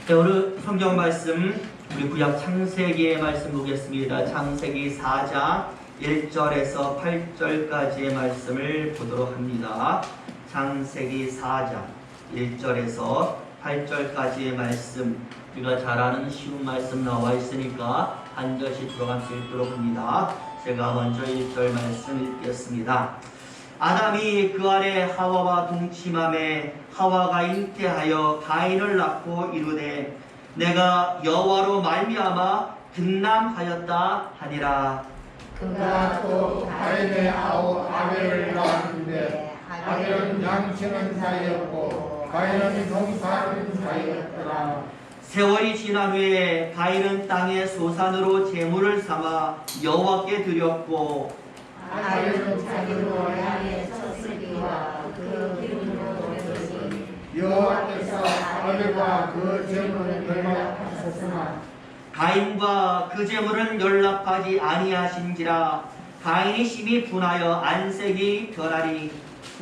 네, 오늘 성경 말씀 우리 구약 창세기의 말씀 보겠습니다. 창세기 4장 1절에서 8절까지의 말씀을 보도록 합니다. 창세기 4장 1절에서 8절까지의 말씀, 우리가 잘 아는 쉬운 말씀 나와 있으니까 한 절씩 들어갈 수 있도록 합니다. 제가 먼저 1절 말씀 읽겠습니다. 아담이 그 아내 하와와 동침함에 하와가 잉태하여 가인을 낳고 이르되 내가 여호와로 말미암아 등남하였다 하니라. 그가 또 가인의 아우 아벨을 낳았는데 아벨은 양치는 사이였고 가인은 동사하는 사이였더라. 세월이 지난 후에 가인은 땅의 소산으로 제물을 삼아 여호와께 드렸고 아벨은 자기로 양의 첫슬기와 그 기름으로 드렸으니 여호와께서 아벨과 그 제물을 연락하셨으나 가인과 그 제물은 연락하지 아니하신지라. 가인이 심히 분하여 안색이 변하리.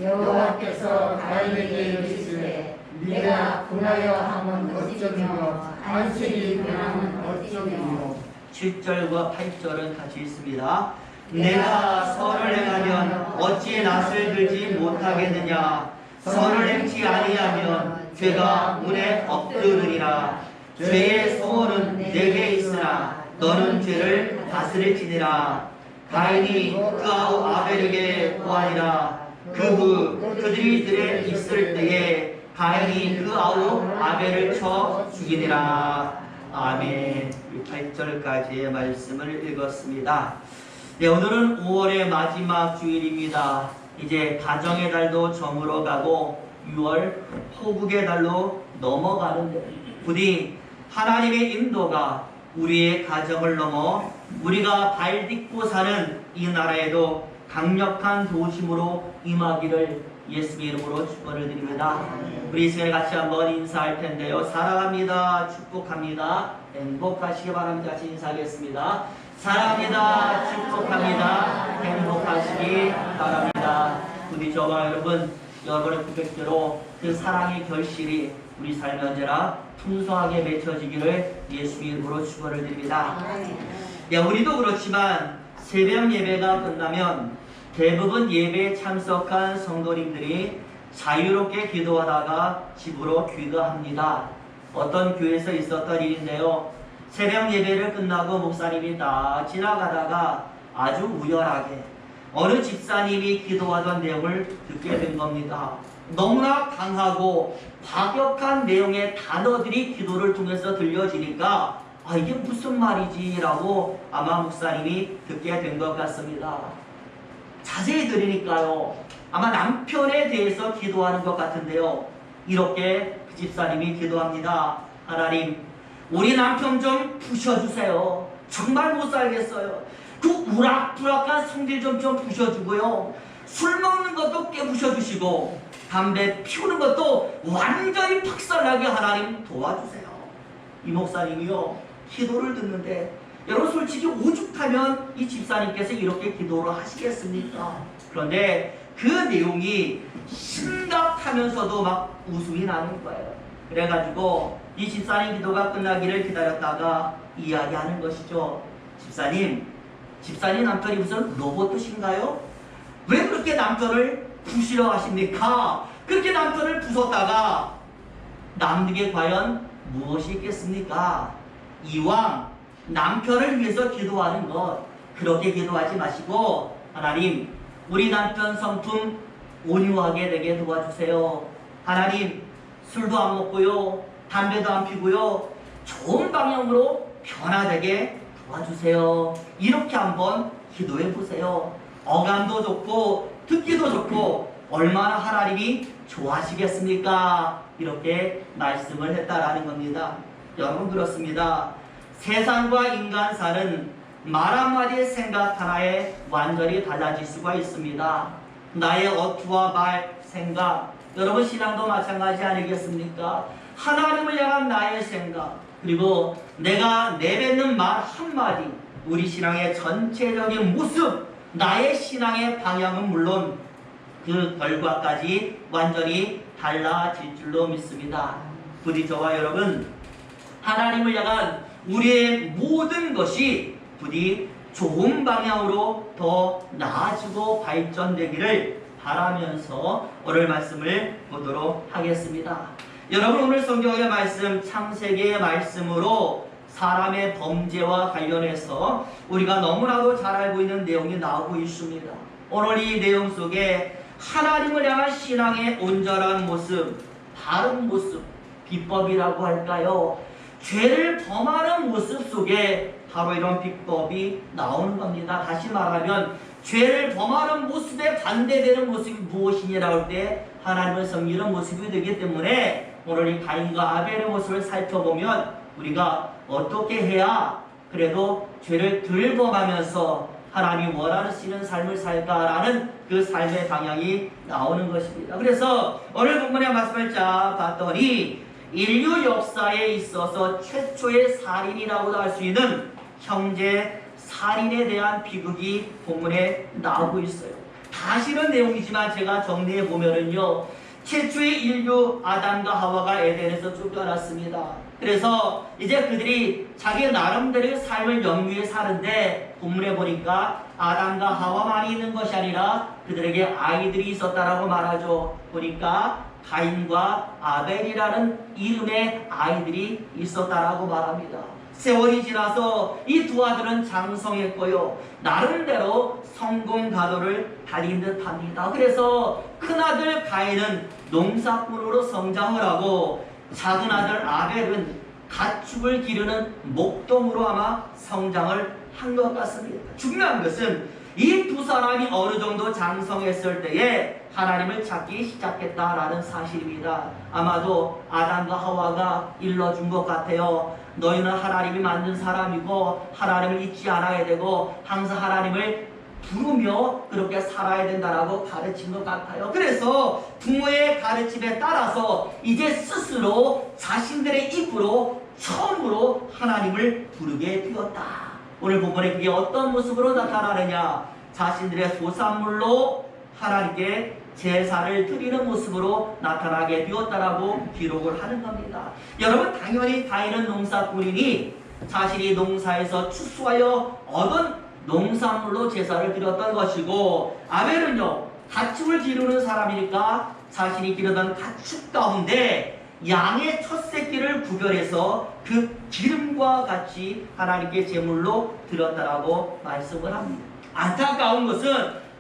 여호와께서 가인에게 이르시되 네가 분하여 하면 어쩌며 안색이 변하면 어쩌며. 7절과 8절은 같이 있습니다. 내가 선을 행하면 어찌 낯을 들지 못하겠느냐. 선을 행치 아니하면 죄가 문에 엎드르니라. 죄의 소원은 내게 있으나 너는 죄를 다스릴지니라. 가인이 그 아우 아벨에게 보아니라. 그 후 그들이 들에 있을 때에 가인이 그 아우 아벨을 쳐 죽이니라. 아멘. 8절까지의 말씀을 읽었습니다. 네, 오늘은 5월의 마지막 주일입니다. 이제 가정의 달도 저물어 가고 6월 호국의 달로 넘어가는데 부디 하나님의 인도가 우리의 가정을 넘어 우리가 발 딛고 사는 이 나라에도 강력한 도심으로 임하기를 예수의 이름으로 축원을 드립니다. 우리 이 시간에 같이 한번 인사할 텐데요. 사랑합니다. 축복합니다. 행복하시기 바랍니다. 같이 인사하겠습니다. 사랑합니다. 축복합니다. 행복하시기 바랍니다. 부디 저와 여러분의 고백대로 그 사랑의 결실이 우리 삶에 언제나 풍성하게 맺혀지기를 예수의 이름으로 축원을 드립니다. 야, 우리도 그렇지만 새벽 예배가 끝나면 대부분 예배에 참석한 성도님들이 자유롭게 기도하다가 집으로 귀가합니다. 어떤 교회에서 있었던 일인데요. 새벽 예배를 끝나고 목사님이 다 지나가다가 아주 우연하게 어느 집사님이 기도하던 내용을 듣게 된 겁니다. 너무나 강하고 과격한 내용의 단어들이 기도를 통해서 들려지니까 이게 무슨 말이지? 라고 아마 목사님이 듣게 된 것 같습니다. 자세히 들으니까요. 아마 남편에 대해서 기도하는 것 같은데요. 이렇게 그 집사님이 기도합니다. 하나님, 우리 남편 좀 부셔주세요. 정말 못 살겠어요. 그 우락부락한 성질 좀 부셔주고요. 술 먹는 것도 깨부셔주시고 담배 피우는 것도 완전히 박살나게 하나님 도와주세요. 이 목사님이요, 기도를 듣는데 여러분 솔직히 오죽하면 이 집사님께서 이렇게 기도를 하시겠습니까? 그런데 그 내용이 심각하면서도 막 웃음이 나는 거예요. 그래가지고 이 집사님 기도가 끝나기를 기다렸다가 이야기하는 것이죠. 집사님 남편이 무슨 로봇이신가요? 왜 그렇게 남편을 부시러 하십니까? 그렇게 남편을 부쉈다가 남는 게 과연 무엇이 있겠습니까? 이왕 남편을 위해서 기도하는 것, 그렇게 기도하지 마시고 하나님, 우리 남편 성품 온유하게 되게 도와주세요. 하나님, 술도 안 먹고요, 담배도 안 피고요, 좋은 방향으로 변화되게 도와주세요. 이렇게 한번 기도해 보세요. 어감도 좋고 듣기도 좋고 얼마나 하나님이 좋아하시겠습니까? 이렇게 말씀을 했다라는 겁니다. 여러분, 그렇습니다. 세상과 인간사는 말 한마디 생각 하나에 완전히 달라질 수가 있습니다. 나의 어투와 말, 생각, 여러분 신앙도 마찬가지 아니겠습니까? 하나님을 향한 나의 생각, 그리고 내가 내뱉는 말 한마디, 우리 신앙의 전체적인 모습, 나의 신앙의 방향은 물론 그 결과까지 완전히 달라질 줄로 믿습니다. 부디 저와 여러분 하나님을 향한 우리의 모든 것이 부디 좋은 방향으로 더 나아지고 발전되기를 바라면서 오늘 말씀을 보도록 하겠습니다. 여러분, 오늘 성경의 말씀 창세기의 말씀으로 사람의 범죄와 관련해서 우리가 너무나도 잘 알고 있는 내용이 나오고 있습니다. 오늘 이 내용 속에 하나님을 향한 신앙의 온전한 모습, 바른 모습, 비법이라고 할까요? 죄를 범하는 모습 속에 바로 이런 비법이 나오는 겁니다. 다시 말하면 죄를 범하는 모습에 반대되는 모습이 무엇이냐라고 할 때 하나님을 섬기는 모습이 되기 때문에 오늘 이 가인과 아벨의 모습을 살펴보면 우리가 어떻게 해야 그래도 죄를 덜 범하면서 하나님이 원하시는 삶을 살까라는 그 삶의 방향이 나오는 것입니다. 그래서 오늘 본문의 말씀을 쫙 봤더니 인류 역사에 있어서 최초의 살인이라고도 할 수 있는 형제 살인에 대한 비극이 본문에 나오고 있어요. 다시는 내용이지만 제가 정리해 보면은요, 최초의 인류 아담과 하와가 에덴에서 쫓겨났습니다. 그래서 이제 그들이 자기 나름대로의 삶을 영위해 사는데 본문에 보니까 아담과 하와만이 있는 것이 아니라 그들에게 아이들이 있었다라고 말하죠. 보니까 가인과 아벨이라는 이름의 아이들이 있었다라고 말합니다. 세월이 지나서 이 두 아들은 장성했고요, 나름대로 성공 가도를 달린 듯합니다. 그래서 큰아들 가인은 농사꾼으로 성장을 하고 작은 아들 아벨은 가축을 기르는 목동으로 아마 성장을 한 것 같습니다. 중요한 것은 이 두 사람이 어느 정도 장성했을 때에 하나님을 찾기 시작했다라는 사실입니다. 아마도 아담과 하와가 일러준 것 같아요. 너희는 하나님이 만든 사람이고 하나님을 잊지 않아야 되고 항상 하나님을 부르며 그렇게 살아야 된다라고 가르친 것 같아요. 그래서 부모의 가르침에 따라서 이제 스스로 자신들의 입으로 처음으로 하나님을 부르게 되었다. 오늘 본문에 그게 어떤 모습으로 나타나느냐, 자신들의 소산물로 하나님께 제사를 드리는 모습으로 나타나게 되었다라고 기록을 하는 겁니다. 여러분, 당연히 가인은 농사꾼이니 자신이 농사에서 추수하여 얻은 농산물로 제사를 드렸던 것이고, 아벨은요 가축을 기르는 사람이니까 자신이 기르던 가축 가운데 양의 첫 새끼를 구별해서 그 기름과 같이 하나님께 제물로 드렸다라고 말씀을 합니다. 안타까운 것은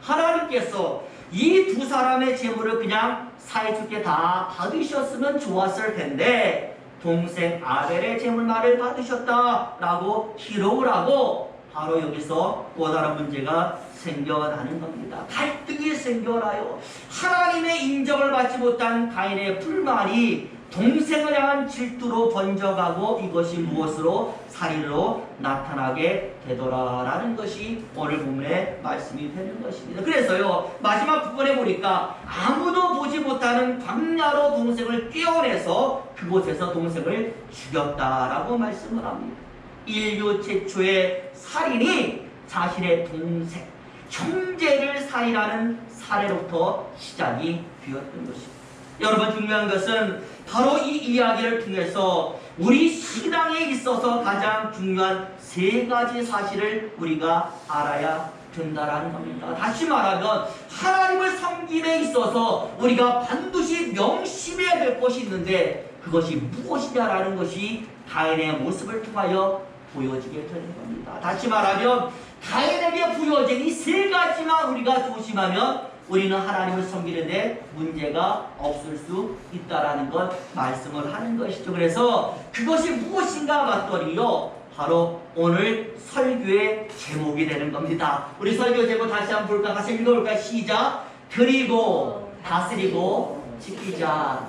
하나님께서 이 두 사람의 제물을 그냥 사이좋게 다 받으셨으면 좋았을 텐데 동생 아벨의 제물만을 받으셨다라고 기록을 하고 바로 여기서 또 다른 문제가 생겨나는 겁니다. 갈등이 생겨나요. 하나님의 인정을 받지 못한 가인의 불만이 동생을 향한 질투로 번져가고 이것이 무엇으로? 살인으로 나타나게 되더라라는 것이 오늘 본문의 말씀이 되는 것입니다. 그래서요, 마지막 부분에 보니까 아무도 보지 못하는 광야로 동생을 떼어내서 그곳에서 동생을 죽였다라고 말씀을 합니다. 인류 최초의 살인이 자신의 동생, 형제를 살인하는 사례로부터 시작이 되었던 것입니다. 여러분, 중요한 것은 바로 이 이야기를 통해서 우리 신앙에 있어서 가장 중요한 세 가지 사실을 우리가 알아야 된다라는 겁니다. 다시 말하면 하나님을 섬김에 있어서 우리가 반드시 명심해야 될 것이 있는데 그것이 무엇이냐라는 것이 가인의 모습을 통하여 보여지게 되는 겁니다. 다시 말하면 가인에게 부여진 이 세 가지만 우리가 조심하면 우리는 하나님을 섬기는데 문제가 없을 수 있다라는 것 말씀을 하는 것이죠. 그래서 그것이 무엇인가 봤더니요, 바로 오늘 설교의 제목이 되는 겁니다. 우리 설교 제목 다시 한번 볼까? 같이 읽어볼까? 시작! 드리고 다스리고 지키자.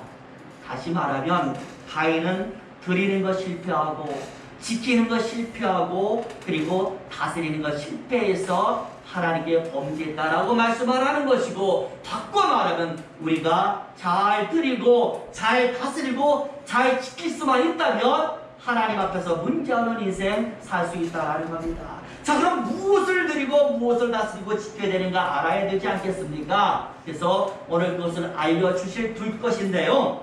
다시 말하면 가인은 드리는 것 실패하고 지키는 것 실패하고 그리고 다스리는 것 실패해서 하나님께 범죄했다라고 말씀을 하는 것이고, 바꿔 말하면 우리가 잘 드리고 잘 다스리고 잘 지킬 수만 있다면 하나님 앞에서 문제없는 인생 살 수 있다라는 겁니다. 자, 그럼 무엇을 드리고 무엇을 다스리고 지켜야 되는가 알아야 되지 않겠습니까? 그래서 오늘 그것을 알려주실 것인데요,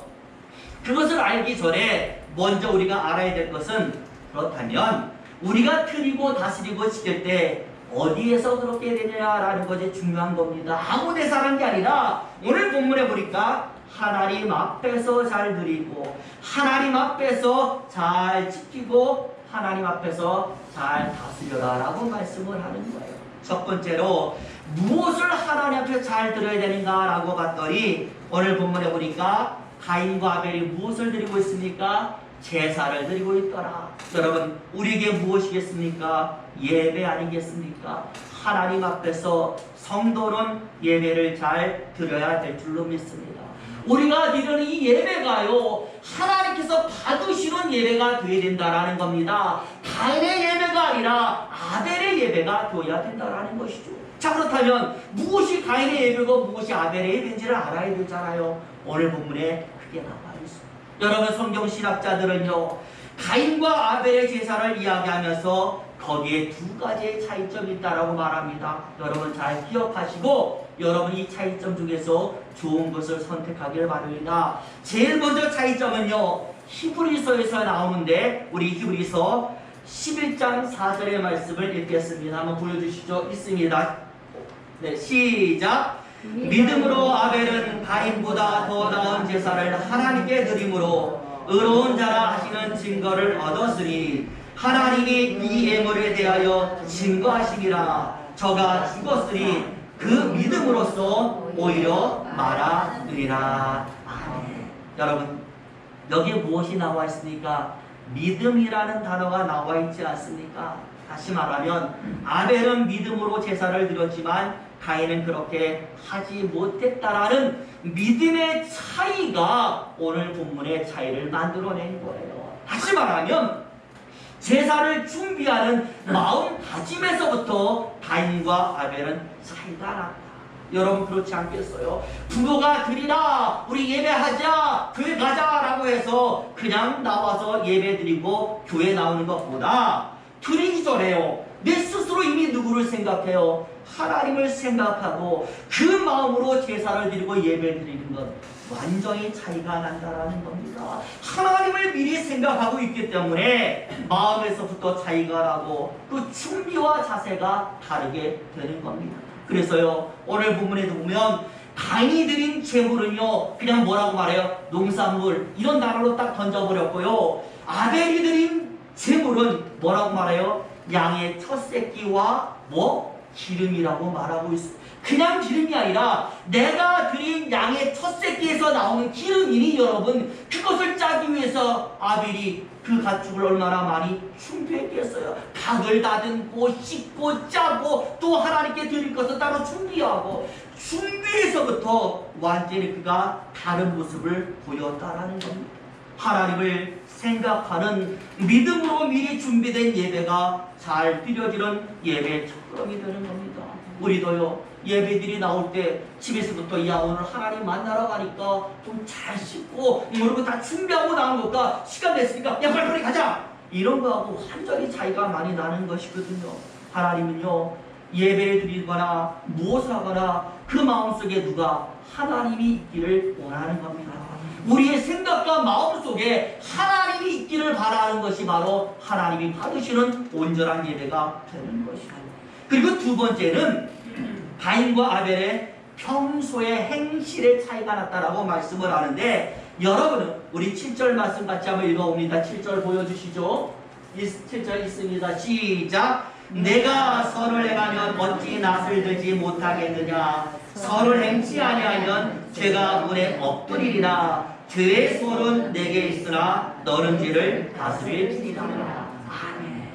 그것을 알기 전에 먼저 우리가 알아야 될 것은, 그렇다면 우리가 드리고 다스리고 지킬 때 어디에서 그렇게 되느냐라는 것이 중요한 겁니다. 아무 데서 하는 게 아니라 오늘 본문에 보니까 하나님 앞에서 잘 드리고 하나님 앞에서 잘 지키고 하나님 앞에서 잘 다스려라 라고 말씀을 하는 거예요. 첫 번째로 무엇을 하나님 앞에 잘 드려야 되는가 라고 봤더니 오늘 본문에 보니까 가인과 아벨이 무엇을 드리고 있습니까? 제사를 드리고 있더라. 여러분, 우리에게 무엇이겠습니까? 예배 아니겠습니까? 하나님 앞에서 성도는 예배를 잘 드려야 될 줄로 믿습니다. 우리가 드리는 이 예배가요, 하나님께서 받으시는 예배가 되어야 된다라는 겁니다. 가인의 예배가 아니라 아벨의 예배가 되어야 된다라는 것이죠. 자, 그렇다면 무엇이 가인의 예배고 무엇이 아벨의 예배인지를 알아야 되잖아요. 오늘 본문에 그게 나와 있습니다. 여러분, 성경 신학자들은요, 가인과 아벨의 제사를 이야기하면서 거기에 두 가지의 차이점이 있다라고 말합니다. 여러분 잘 기억하시고 여러분 이 차이점 중에서 좋은 것을 선택하기를 바랍니다. 제일 먼저 차이점은요, 히브리서에서 나오는데 우리 히브리서 11장 4절의 말씀을 읽겠습니다. 한번 보여주시죠. 있습니다. 네, 시작. 믿음으로 아벨은 가인보다 더 나은 제사를 하나님께 드림으로 의로운 자라 하시는 증거를 얻었으니 하나님이 이 예물에 대하여 증거하시기라. 저가 죽었으니 그 믿음으로써 오히려 말하느니라. 아멘. 여러분, 여기에 무엇이 나와 있습니까? 믿음이라는 단어가 나와 있지 않습니까? 다시 말하면 아벨은 믿음으로 제사를 드렸지만 가인은 그렇게 하지 못했다라는 믿음의 차이가 오늘 본문의 차이를 만들어낸 거예요. 다시 말하면 제사를 준비하는 마음가짐에서부터 가인과 아벨은 차이가 났다. 여러분 그렇지 않겠어요? 부모가 드리라, 우리 예배하자, 교회 가자라고 해서 그냥 나와서 예배드리고 교회 나오는 것보다 드리기 전에요, 내 스스로 이미 누구를 생각해요? 하나님을 생각하고 그 마음으로 제사를 드리고 예배를 드리는 것, 완전히 차이가 난다라는 겁니다. 하나님을 미리 생각하고 있기 때문에 마음에서부터 차이가 나고 또 준비와 자세가 다르게 되는 겁니다. 그래서요, 오늘 본문에도 보면 가인이 드린 제물은요, 그냥 뭐라고 말해요? 농산물, 이런 단어로 딱 던져버렸고요. 아벨이 드린 제물은 뭐라고 말해요? 양의 첫 새끼와 기름이라고 말하고 있습니다. 그냥 기름이 아니라 내가 드린 양의 첫 새끼에서 나오는 기름이니 여러분, 그것을 짜기 위해서 아벨이 그 가축을 얼마나 많이 준비했겠어요. 닭을 다듬고 씻고 짜고 또 하나님께 드릴 것을 따로 준비하고, 준비에서부터 완전히 그가 다른 모습을 보였다라는 겁니다. 하나님을 생각하는 믿음으로 미리 준비된 예배가 잘 드려지는 예배의 첫걸음이 되는 겁니다. 우리도요, 예배들이 나올 때 집에서부터 야, 오늘 하나님 만나러 가니까 좀 잘 씻고 그리고 다 준비하고 나온 것과 시간 됐으니까 야, 빨리 가자, 이런 거하고 완전히 차이가 많이 나는 것이거든요. 하나님은요, 예배를 드리거나 무엇을 하거나 그 마음속에 누가 하나님이 있기를 원하는 겁니다. 우리의 생각과 마음속에 하나님이 있기를 바라는 것이 바로 하나님이 받으시는 온전한 예배가 되는 것입니다. 그리고 두 번째는 가인과 아벨의 평소의 행실의 차이가 났다라고 말씀을 하는데, 여러분은 우리 7절 말씀 같이 한번 읽어봅니다. 7절 보여주시죠. 7절 있습니다. 시작. 내가 선을 행하면 어찌 낯을 들지 못하겠느냐? 선을 행치 아니하면 죄가 눈에 엎드리리라. 죄의 손은 내게 있으나 너는 죄를 다스릴지니라. 아멘.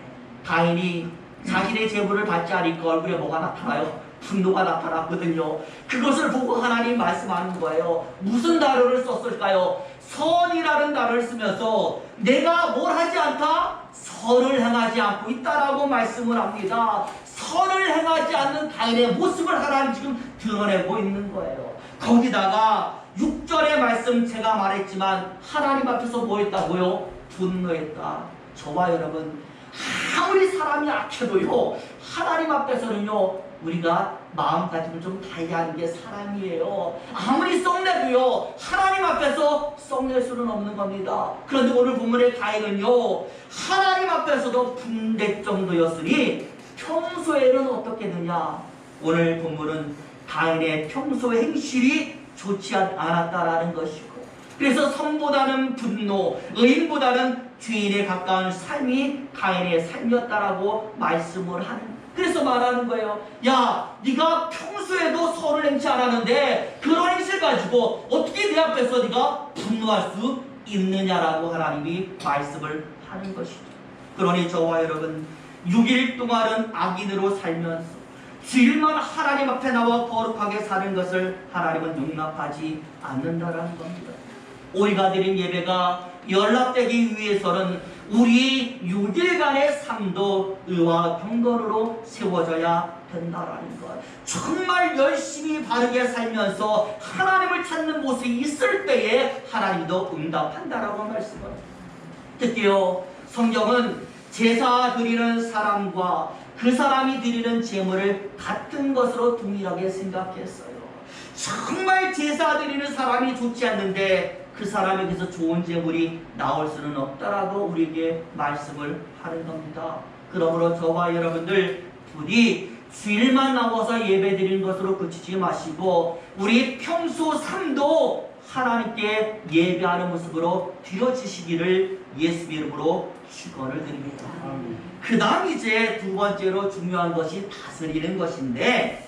가인이 자신의 제물을 받지 않으니까 얼굴에 뭐가 나타나요? 분노가 나타났거든요. 그것을 보고 하나님 말씀하는 거예요. 무슨 단어를 썼을까요? 선이라는 단어를 쓰면서 내가 뭘 하지 않다? 선을 행하지 않고 있다라고 말씀을 합니다. 선을 행하지 않는 가인의 모습을 하나님 지금 드러내고 있는 거예요. 거기다가 6절의 말씀 제가 말했지만 하나님 앞에서 뭐 했다고요? 분노했다. 저와 여러분 아무리 사람이 악해도요, 하나님 앞에서는요, 우리가 마음가짐을 좀 다해하는 게 사람이에요. 아무리 썩내도요, 하나님 앞에서 썩낼 수는 없는 겁니다. 그런데 오늘 본문의 가인은요, 하나님 앞에서도 분될 정도였으니 평소에는 어떻게 되냐? 오늘 본문은 가인의 평소 행실이 좋지 않았다라는 것이고, 그래서 선보다는 분노, 의인보다는 죄인에 가까운 삶이 가인의 삶이었다라고 말씀을 하는, 그래서 말하는 거예요. 야, 네가 평소에도 선을 행치 않았는데 그런 행실 가지고 어떻게 내 앞에서 네가 분노할 수 있느냐라고 하나님이 말씀을 하는 것이죠. 그러니 저와 여러분, 6일 동안은 악인으로 살면서 주일만 하나님 앞에 나와 거룩하게 사는 것을 하나님은 용납하지 않는다라는 겁니다. 우리가 드린 예배가 연락되기 위해서는 우리 6일간의 삶도 의와 경건으로 세워져야 된다라는 것. 정말 열심히 바르게 살면서 하나님을 찾는 모습이 있을 때에 하나님도 응답한다라고 말씀합니다. 특히요, 성경은 제사 드리는 사람과 그 사람이 드리는 제물을 같은 것으로 동일하게 생각했어요. 정말 제사 드리는 사람이 좋지 않는데 그 사람에게서 좋은 제물이 나올 수는 없다라고 우리에게 말씀을 하는 겁니다. 그러므로 저와 여러분들 부디 주일만 나와서 예배 드리는 것으로 그치지 마시고 우리 평소 삶도 하나님께 예배하는 모습으로 드려지시기를 예수 이름으로 축원을 드립니다. 그 다음 이제 두 번째로 중요한 것이 다스리는 것인데,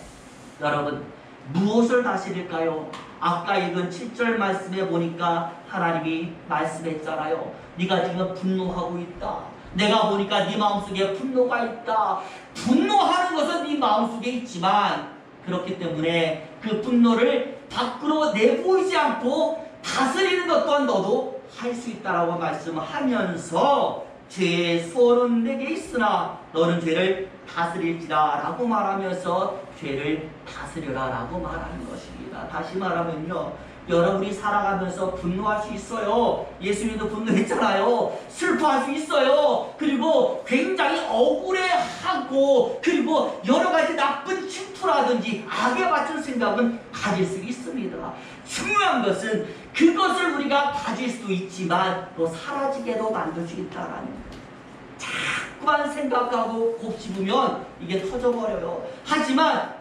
여러분 무엇을 다스릴까요? 아까 읽은 7절 말씀에 보니까 하나님이 말씀했잖아요. 네가 지금 분노하고 있다. 내가 보니까 네 마음속에 분노가 있다. 분노하는 것은 네 마음속에 있지만 그렇기 때문에 그 분노를 밖으로 내보이지 않고 다스리는 것 또한 너도 할 수 있다라고 말씀하면서 죄의 소원은 내게 있으나 너는 죄를 다스릴지라 라고 말하면서 죄를 다스려라 라고 말하는 것입니다. 다시 말하면요, 여러분이 살아가면서 분노할 수 있어요. 예수님도 분노했잖아요. 슬퍼할 수 있어요. 그리고 굉장히 억울해하고 그리고 여러 가지 나쁜 침투라든지 악에 맞춘 생각은 가질 수 있습니다. 중요한 것은 그것을 우리가 가질 수도 있지만 또 사라지게도 만들 수 있다라는 거예요. 자꾸만 생각하고 곱씹으면 이게 터져버려요. 하지만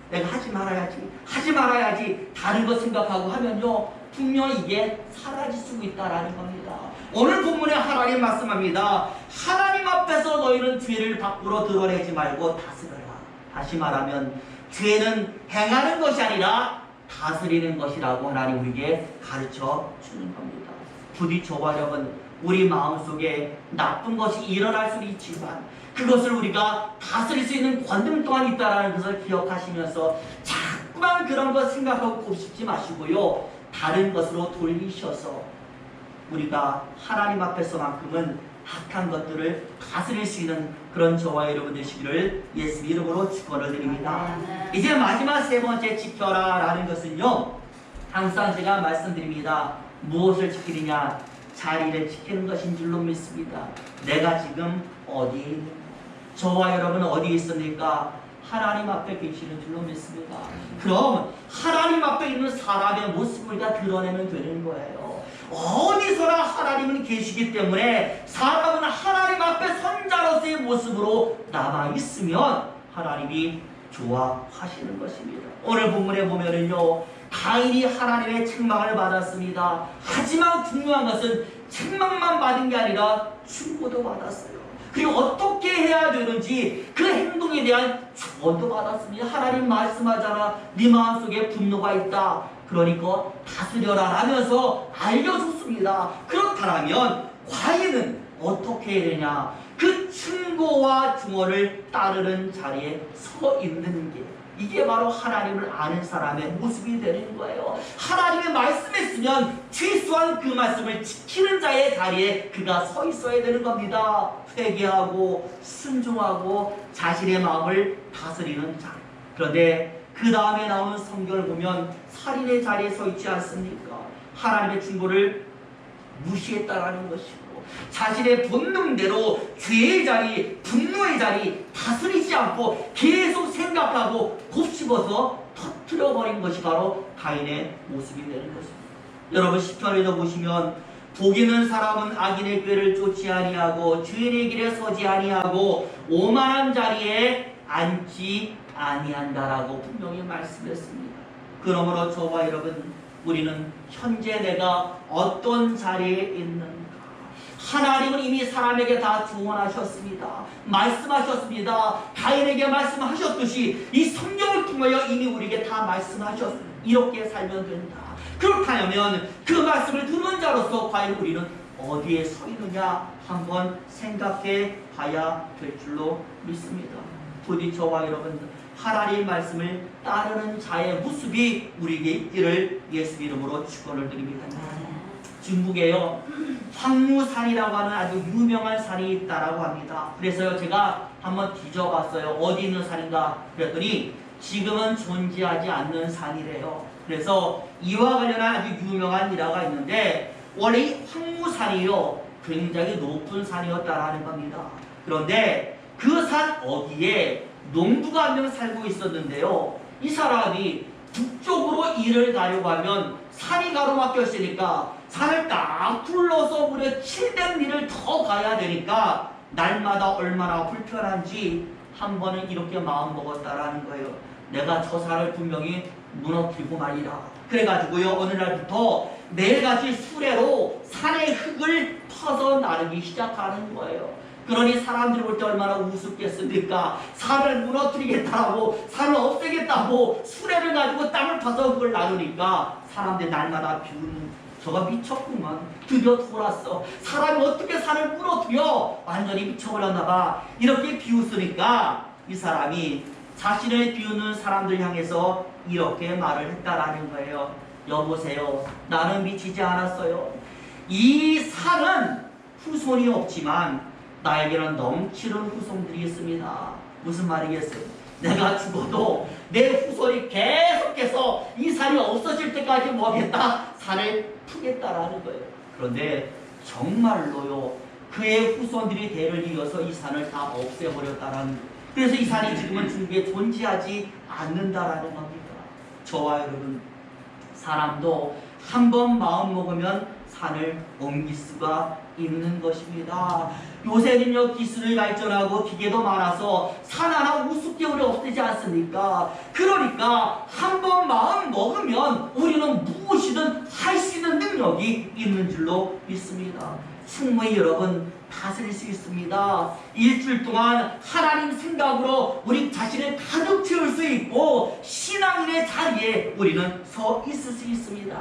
내가 하지 말아야지 다른 거 생각하고 하면요, 분명히 이게 사라질 수 있다라는 겁니다. 오늘 본문에 하나님 말씀합니다. 하나님 앞에서 너희는 죄를 밖으로 드러내지 말고 다스려라. 다시 말하면 죄는 행하는 것이 아니라 다스리는 것이라고 하나님 우리에게 가르쳐 주는 겁니다. 부디 저와 여러분, 우리 마음속에 나쁜 것이 일어날 수는 있지만 그것을 우리가 다스릴 수 있는 권능 또한 있다는 것을 기억하시면서 자꾸만 그런 것 생각하고 곱씹지 마시고요, 다른 것으로 돌리셔서 우리가 하나님 앞에서만큼은 악한 것들을 다스릴 수 있는 그런 저와 여러분 되시기를 예수 이름으로 축원을 드립니다. 이제 마지막 세 번째 지켜라 라는 것은요, 항상 제가 말씀드립니다. 무엇을 지키느냐? 자리를 지키는 것인 줄로 믿습니다. 내가 지금 어디에 있는가? 저와 여러분은 어디에 있습니까? 하나님 앞에 계시는 줄로 믿습니다. 그럼 하나님 앞에 있는 사람의 모습을 우리가 드러내면 되는 거예요. 어디서나 하나님은 계시기 때문에 사람은 하나님 앞에 선자로서의 모습으로 남아있으면 하나님이 좋아하시는 것입니다. 오늘 본문에 보면은요, 가인이 하나님의 책망을 받았습니다. 하지만 중요한 것은 책망만 받은 게 아니라 충고도 받았어요. 그리고 어떻게 해야 되는지 그 행동에 대한 조언도 받았습니다. 하나님 말씀하잖아. 네 마음속에 분노가 있다. 그러니까 다스려라 하면서 알려줬습니다. 그렇다면 과인은 어떻게 해야 되냐? 그 충고와 중언을 따르는 자리에 서 있는 게, 이게 바로 하나님을 아는 사람의 모습이 되는 거예요. 하나님의 말씀했으면 최소한 그 말씀을 지키는 자의 자리에 그가 서 있어야 되는 겁니다. 회개하고 순종하고 자신의 마음을 다스리는 자. 그런데 그 다음에 나오는 성경을 보면 살인의 자리에 서 있지 않습니까? 하나님의 충고를 무시했다라는 것이고, 자신의 본능대로 죄의 자리, 분노의 자리 다스리지 않고 계속 생각하고 곱씹어서 터뜨려버린 것이 바로 가인의 모습이 되는 것입니다. 여러분 10절에도 보시면 복 있는 사람은 악인의 꾀를 쫓지 아니하고 주인의 길에 서지 아니하고 오만한 자리에 앉지 아니한다라고 분명히 말씀했습니다. 그러므로 저와 여러분, 우리는 현재 내가 어떤 자리에 있는가? 하나님은 이미 사람에게 다 조언하셨습니다. 말씀하셨습니다. 가인에게 말씀하셨듯이 이 성경을 통하여 이미 우리에게 다 말씀하셨습니다. 이렇게 살면 된다. 그렇다면 그 말씀을 듣는 자로서 과연 우리는 어디에 서 있느냐 한번 생각해 봐야 될 줄로 믿습니다. 부디 저와 여러분, 하나님의 말씀을 따르는 자의 모습이 우리에게 있기를 예수 이름으로 축원을 드립니다. 중국에요, 황무산이라고 하는 아주 유명한 산이 있다라고 합니다. 그래서 제가 한번 뒤져봤어요. 어디 있는 산인가 그랬더니 지금은 존재하지 않는 산이래요. 그래서 이와 관련한 아주 유명한 일화가 있는데, 원래 이 황무산이요 굉장히 높은 산이었다라는 겁니다. 그런데 그 산 어디에 농부가 한 명 살고 있었는데요, 이 사람이 북쪽으로 일을 가려고 하면 산이 가로막혀 있으니까 산을 딱 둘러서 무려 700리를 더 가야 되니까 날마다 얼마나 불편한지 한 번은 이렇게 마음먹었다라는 거예요. 내가 저 산을 분명히 무너뜨리고 말이라. 그래가지고요, 어느 날부터 매일같이 수레로 산의 흙을 퍼서 나르기 시작하는 거예요. 그러니 사람들이 볼 때 얼마나 우습겠습니까? 산을 무너뜨리겠다고, 산을 없애겠다고 수레를 가지고 땅을 파서 그걸 나누니까 사람들이 날마다 비우는, 저가 미쳤구만. 드디어 돌았어. 사람이 어떻게 산을 무너뜨려? 완전히 미쳐버렸나 봐. 이렇게 비웃으니까 이 사람이 자신을 비우는 사람들 향해서 이렇게 말을 했다라는 거예요. 여보세요, 나는 미치지 않았어요. 이 산은 후손이 없지만 나에게는 넘치는 후손들이 있습니다. 무슨 말이겠어요? 내가 죽어도 내 후손이 계속해서 이 산이 없어질 때까지 뭐하겠다? 산을 푸겠다라는 거예요. 그런데 정말로요, 그의 후손들이 대를 이어서 이 산을 다 없애버렸다라는 거예요. 그래서 이 산이 지금은 중국에 존재하지 않는다라는 겁니다. 저와 여러분, 사람도 한번 마음 먹으면 산을 옮길 수가 있는 것입니다. 요새는요, 기술이 발전하고 기계도 많아서 산 하나 우습게 우리 없애지 않습니까? 그러니까 한번 마음 먹으면 우리는 무엇이든 할 수 있는 능력이 있는 줄로 믿습니다. 충분히 여러분 다스릴 수 있습니다. 일주일 동안 하나님 생각으로 우리 자신을 가득 채울 수 있고 신앙인의 자리에 우리는 서 있을 수 있습니다.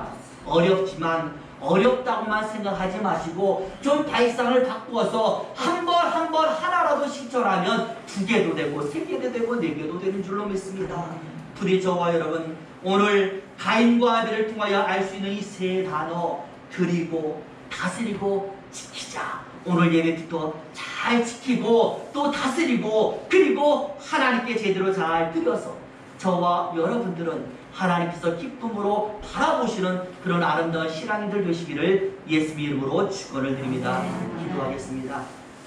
어렵지만 어렵다고만 생각하지 마시고 좀 발상을 바꾸어서 한 번 하나라도 실천하면 2개도 되고 3개도 되고 4개도 되는 줄로 믿습니다. 부디 저와 여러분, 오늘 가인과 아벨을 통하여 알 수 있는 이 3단어, 드리고 다스리고 지키자. 오늘 예배부터 잘 지키고 또 다스리고 그리고 하나님께 제대로 잘 드려서 저와 여러분들은 하나님께서 기쁨으로 바라보시는 그런 아름다운 신앙인들 되시기를 예수님 이름으로 축원을 드립니다. 기도하겠습니다.